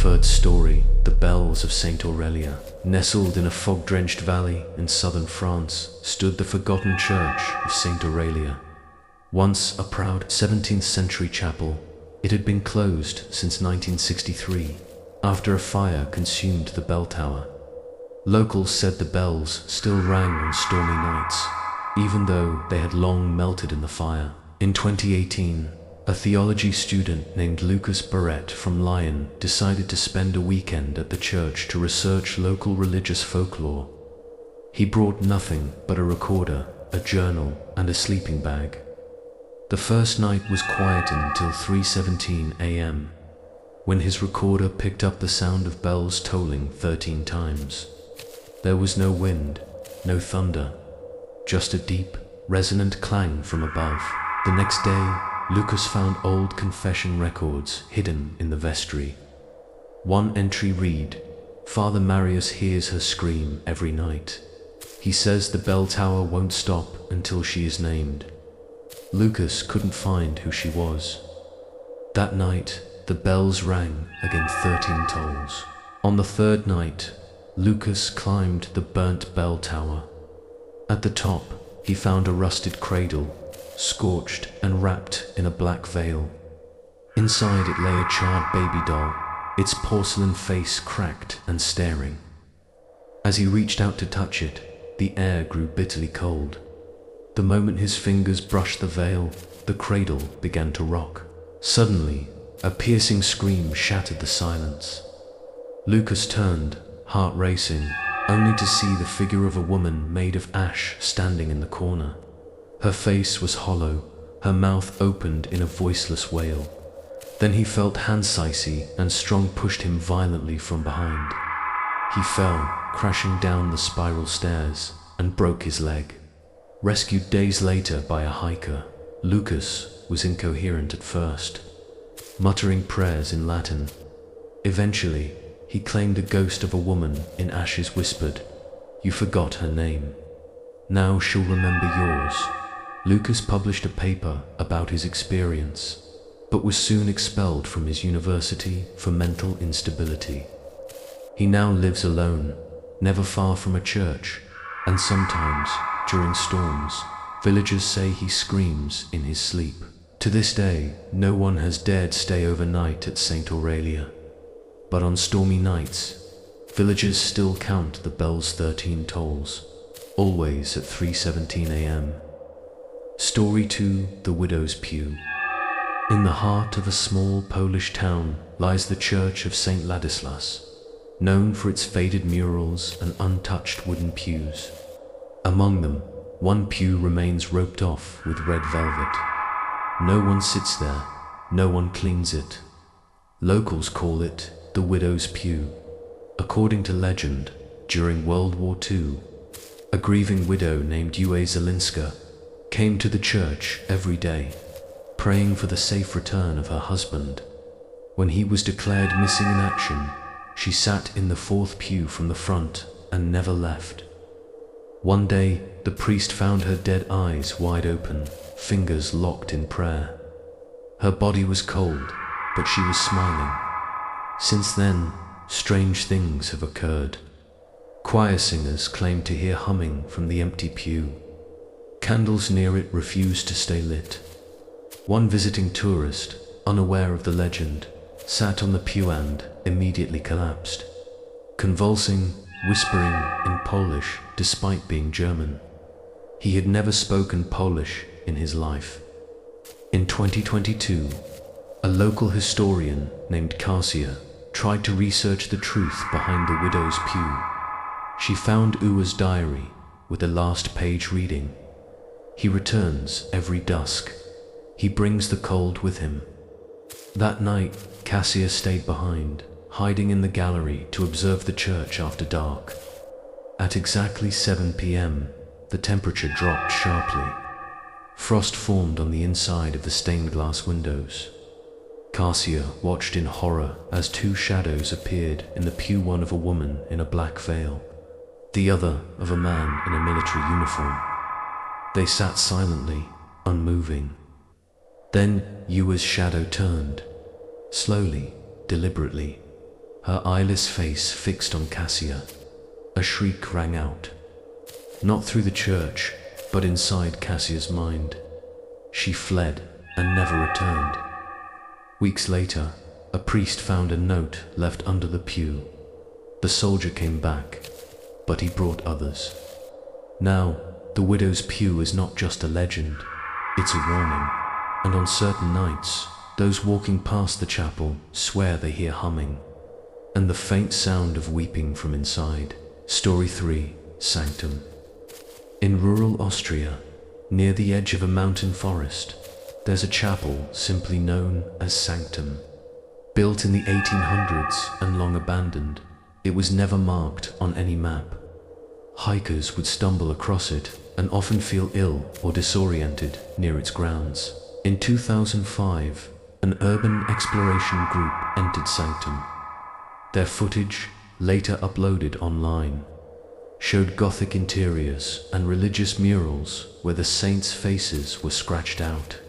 Third story, the bells of Saint Aurelia. Nestled in a fog-drenched valley in southern France stood the forgotten church of Saint Aurelia. Once a proud 17th century chapel, it had been closed since 1963 after a fire consumed the bell tower. Locals said the bells still rang on stormy nights, even though they had long melted in the fire. In 2018, a theology student named Lucas Barrett from Lyon decided to spend a weekend at the church to research local religious folklore. He brought nothing but a recorder, a journal, and a sleeping bag. The first night was quiet until 3:17 a.m., when his recorder picked up the sound of bells tolling 13 times. There was no wind, no thunder, just a deep, resonant clang from above. The next day, Lucas found old confession records hidden in the vestry. One entry read, "Father Marius hears her scream every night. He says the bell tower won't stop until she is named." Lucas couldn't find who she was. That night, the bells rang again 13 tolls. On the third night, Lucas climbed the burnt bell tower. At the top, he found a rusted cradle, scorched and wrapped in a black veil. Inside it lay a charred baby doll, its porcelain face cracked and staring. As he reached out to touch it, the air grew bitterly cold. The moment his fingers brushed the veil, the cradle began to rock. Suddenly, a piercing scream shattered the silence. Lucas turned, heart racing, only to see the figure of a woman made of ash standing in the corner. Her face was hollow, her mouth opened in a voiceless wail. Then he felt hands icy and strong pushed him violently from behind. He fell, crashing down the spiral stairs, and broke his leg. Rescued days later by a hiker, Lucas was incoherent at first, muttering prayers in Latin. Eventually, he claimed the ghost of a woman in ashes whispered, "You forgot her name. Now she'll remember yours." Lucas published a paper about his experience, but was soon expelled from his university for mental instability. He now lives alone, never far from a church, and sometimes, during storms, villagers say he screams in his sleep. To this day, no one has dared stay overnight at Saint Aurelia. But on stormy nights, villagers still count the bell's 13 tolls, always at 3:17 a.m. Story 2: The Widow's Pew. In the heart of a small Polish town lies the Church of St. Ladislas, known for its faded murals and untouched wooden pews. Among them, one pew remains roped off with red velvet. No one sits there, no one cleans it. Locals call it the Widow's Pew. According to legend, during World War II, a grieving widow named Ue Zelinska came to the church every day, praying for the safe return of her husband. When he was declared missing in action, she sat in the fourth pew from the front and never left. One day, the priest found her dead eyes wide open, fingers locked in prayer. Her body was cold, but she was smiling. Since then, strange things have occurred. Choir singers claim to hear humming from the empty pew. Candles near it refused to stay lit. One visiting tourist, unaware of the legend, sat on the pew and immediately collapsed, convulsing, whispering in Polish despite being German. He had never spoken Polish in his life. In 2022, a local historian named Kasia tried to research the truth behind the widow's pew. She found Uwe's diary with the last page reading, "He returns every dusk. He brings the cold with him." That night, Kasia stayed behind, hiding in the gallery to observe the church after dark. At exactly 7 p.m., the temperature dropped sharply. Frost formed on the inside of the stained glass windows. Kasia watched in horror as two shadows appeared in the pew, one of a woman in a black veil, the other of a man in a military uniform. They sat silently, unmoving. Then Uwe's shadow turned, slowly, deliberately. her eyeless face fixed on Cassia. A shriek rang out, not through the church, but inside Cassia's mind. She fled and never returned. Weeks later, a priest found a note left under the pew. The soldier came back, but he brought others. Now, the widow's pew is not just a legend, it's a warning. And on certain nights, those walking past the chapel swear they hear humming, and the faint sound of weeping from inside. Story 3, Sanctum. In rural Austria, near the edge of a mountain forest, there's a chapel simply known as Sanctum. Built in the 1800s and long abandoned, it was never marked on any map. Hikers would stumble across it and often feel ill or disoriented near its grounds. In 2005, an urban exploration group entered Sanctum. Their footage, later uploaded online, showed Gothic interiors and religious murals where the saints' faces were scratched out.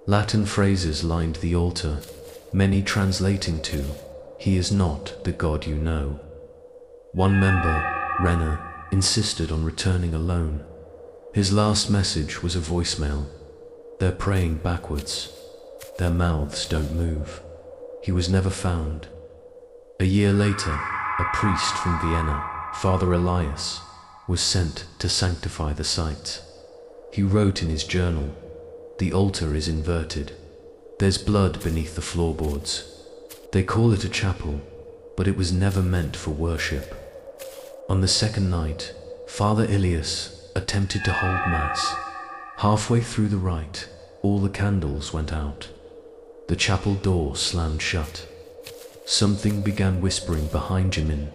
Latin phrases lined the altar, many translating to, "He is not the God you know." One member, Renner, insisted on returning alone. His last message was a voicemail. "They're praying backwards. Their mouths don't move." He was never found. A year later, a priest from Vienna, Father Elias, was sent to sanctify the site. He wrote in his journal, "The altar is inverted. There's blood beneath the floorboards. They call it a chapel, but it was never meant for worship." On the second night, Father Elias attempted to hold Mass. Halfway through the rite, all the candles went out. The chapel door slammed shut. Something began whispering behind Jimin,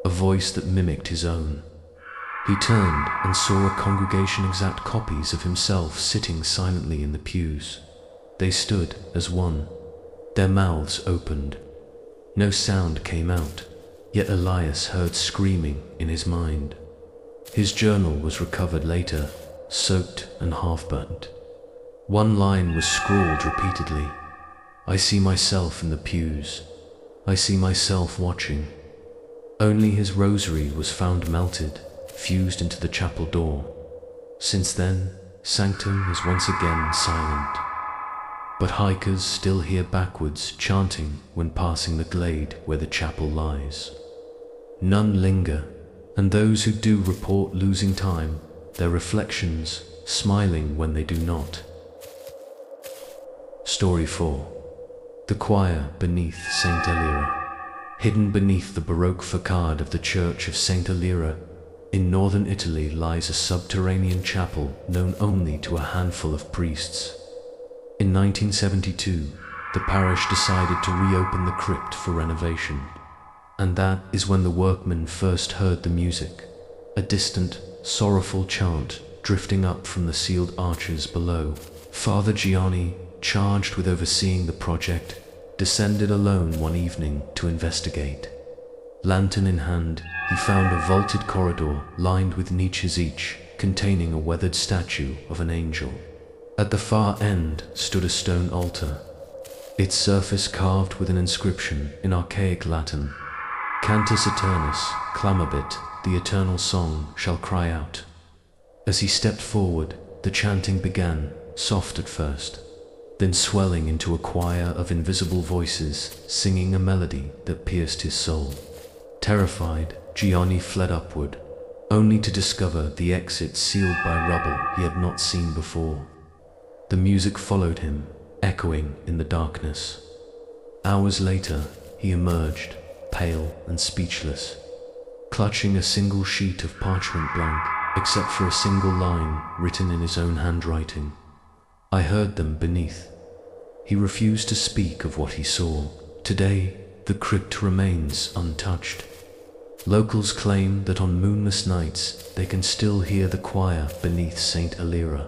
a voice that mimicked his own. He turned and saw a congregation exact copies of himself sitting silently in the pews. They stood as one, their mouths opened. No sound came out, yet Elias heard screaming in his mind. His journal was recovered later, soaked and half-burnt. One line was scrawled repeatedly, "I see myself in the pews. I see myself watching." Only his rosary was found melted, fused into the chapel door. Since then, Sanctum is once again silent. But hikers still hear backwards chanting when passing the glade where the chapel lies. None linger, and those who do report losing time, their reflections smiling when they do not. Story 4. The choir beneath Saint Elira. Hidden beneath the Baroque facade of the Church of Saint Elira, in northern Italy lies a subterranean chapel known only to a handful of priests. In 1972, the parish decided to reopen the crypt for renovation. And that is when the workmen first heard the music, a distant, sorrowful chant drifting up from the sealed arches below. Father Gianni, charged with overseeing the project, descended alone one evening to investigate. Lantern in hand, he found a vaulted corridor lined with niches each containing a weathered statue of an angel. At the far end stood a stone altar, its surface carved with an inscription in archaic Latin, "Cantus Eternus, clamabit, the eternal song shall cry out." As he stepped forward, the chanting began, soft at first, then swelling into a choir of invisible voices singing a melody that pierced his soul. Terrified, Gianni fled upward, only to discover the exit sealed by rubble he had not seen before. The music followed him, echoing in the darkness. Hours later, he emerged, pale and speechless, clutching a single sheet of parchment blank, except for a single line written in his own handwriting. "I heard them beneath." He refused to speak of what he saw. Today, the crypt remains untouched. Locals claim that on moonless nights they can still hear the choir beneath Saint Elira,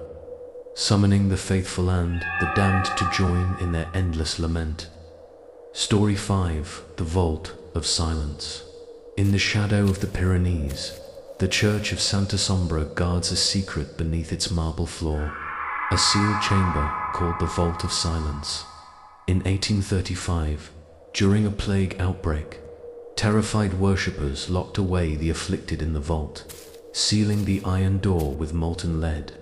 summoning the faithful and the damned to join in their endless lament. Story 5. The Vault of Silence. In the shadow of the Pyrenees, the Church of Santa Sombra guards a secret beneath its marble floor, a sealed chamber called the Vault of Silence. In 1835, during a plague outbreak, Terrified worshippers locked away the afflicted in the vault, sealing the iron door with molten lead.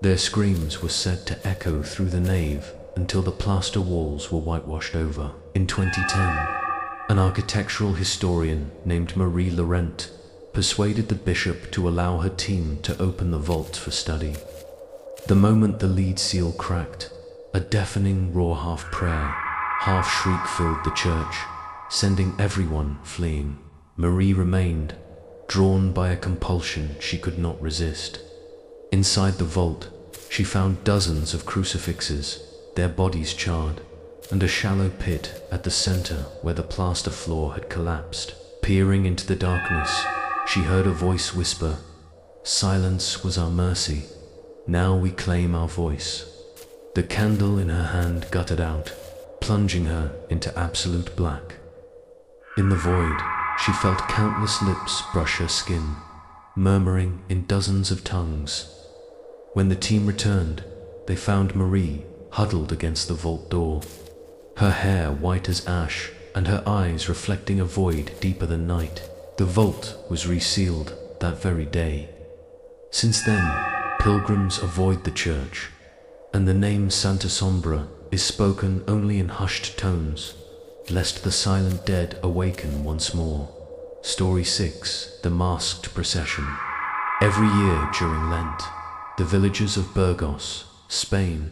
Their screams were said to echo through the nave until the plaster walls were whitewashed over. In 2010, an architectural historian named Marie Laurent persuaded the bishop to allow her team to open the vault for study. The moment the lead seal cracked, a deafening roar, half prayer, half shriek filled the church, sending everyone fleeing. Marie remained, drawn by a compulsion she could not resist. Inside the vault, she found dozens of crucifixes, their bodies charred, and a shallow pit at the center where the plaster floor had collapsed. Peering into the darkness, she heard a voice whisper, "Silence was our mercy. Now we claim our voice." The candle in her hand guttered out, plunging her into absolute black. In the void, she felt countless lips brush her skin, murmuring in dozens of tongues. When the team returned, they found Marie huddled against the vault door, her hair white as ash and her eyes reflecting a void deeper than night. The vault was resealed that very day. Since then, pilgrims avoid the church, and the name Santa Sombra is spoken only in hushed tones, lest the silent dead awaken once more. Story 6. The Masked Procession. Every year during Lent, the villagers of Burgos, Spain,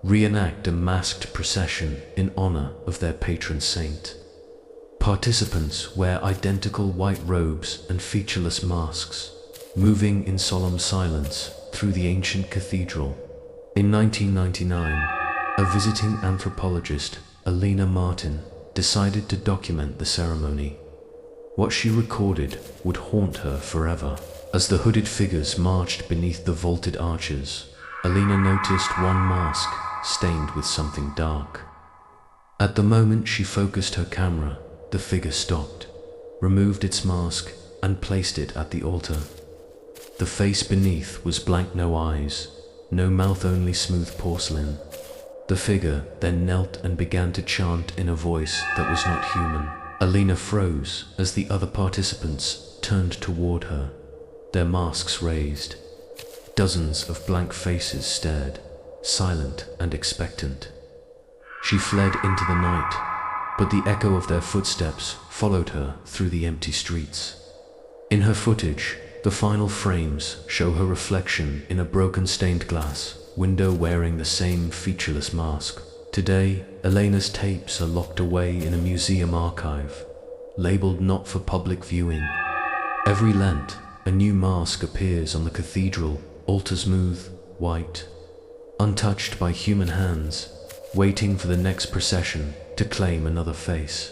reenact a masked procession in honor of their patron saint. Participants wear identical white robes and featureless masks, moving in solemn silence through the ancient cathedral. In 1999, a visiting anthropologist, Alina Martin, decided to document the ceremony. What she recorded would haunt her forever. As the hooded figures marched beneath the vaulted arches, Alina noticed one mask stained with something dark. At the moment she focused her camera, the figure stopped, removed its mask, and placed it at the altar. The face beneath was blank, no eyes, no mouth, only smooth porcelain. The figure then knelt and began to chant in a voice that was not human. Alina froze as the other participants turned toward her, their masks raised. Dozens of blank faces stared, silent and expectant. She fled into the night, but the echo of their footsteps followed her through the empty streets. In her footage, the final frames show her reflection in a broken stained glass window wearing the same featureless mask. Today, Elena's tapes are locked away in a museum archive, labeled not for public viewing. Every Lent, a new mask appears on the cathedral altar, smooth, white, untouched by human hands, waiting for the next procession to claim another face.